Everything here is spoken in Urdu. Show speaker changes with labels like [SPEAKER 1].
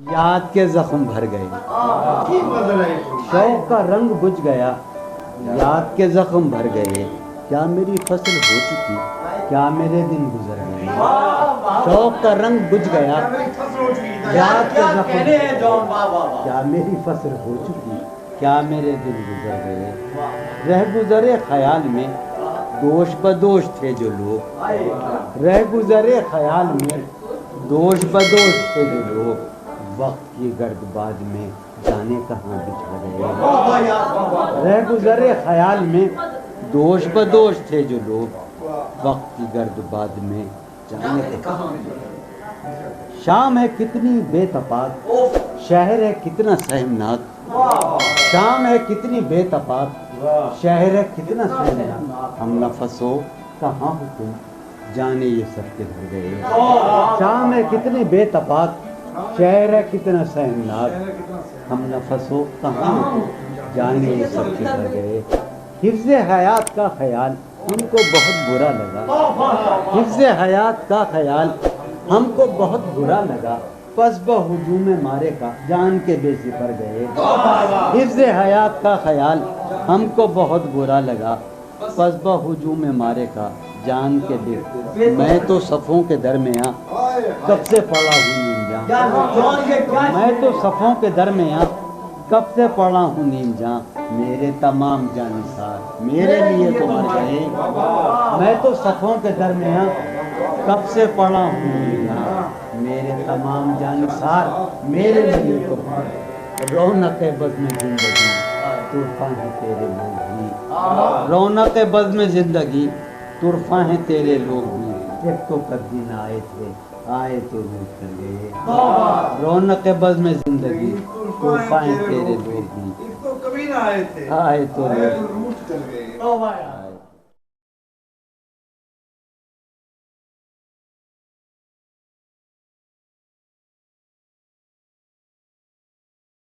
[SPEAKER 1] یاد کے زخم بھر گئے، شوق کا رنگ بجھ گیا، یاد کے زخم بھر گئے، کیا میری فصل ہو چکی، کیا میرے دن گزر گئے، شوق کا رنگ بجھ گیا، یاد کے زخم، کیا میری فصل ہو چکی، کیا میرے دن گزر گئے، رہ گزرے خیال میں دوش بدوش تھے جو لوگ، رہ گزرے خیال میں دوش بدوش تھے جو لوگ، وقت کی گرد باد میں جانے کہاں بچھڑ گئے، رہ گزرے خیال میں دوش بدوش تھے جو لوگ، وقت کی گرد باد میں جانے کہاں بچھڑ گئے، شام ہے کتنی بے تفاق، شہر ہے کتنا سہمناک، شام ہے کتنی بے تفاق، شہر ہے کتنا سہمناک، ہم نفس ہو کہاں ہو تم، جانے یہ سب کدھر گئے، شام ہے کتنی بے تفاق، شہر ہے کتنا سہمناک، ہم نفس ہو کہاں ہو تم، جانے یہ سب کدھر گئے، حفظ حیات کا خیال ہم کو بہت برا لگا، حفظ حیات کا خیال ہم کو بہت برا لگا، پس بہجوم مارے کا جان کے بے سپر گئے، حفظ حیات کا خیال ہم کو بہت برا لگا، پس بہجوم مارے کا جان کے بے، میں تو صفوں کے درمیاں کب سے پڑا ہوں نیم جاں، میں تو صفوں کے درمیاں کب سے پڑا ہوں نیم جاں، میرے تمام جانثار میرے لیے تو مر گئے، میں تو صفوں کے درمیاں کب سے پڑا ہوں نیم جاں، میرے تمام جانثار میرے لیے تو مر گئے، رونق بزم زندگی طرفہ ہیں تیرے لوگ بھی، رونق بزم زندگی طرفہ ہیں تیرے لوگ بھی، ایک تو کبھی نہ آئے تھے آئے تو روٹ کر گئے، رونق بزم زندگی طرفہ ہیں تیرے لوگ بھی،
[SPEAKER 2] کبھی نہ آئے تھے
[SPEAKER 1] آئے تو روٹ کر گئے۔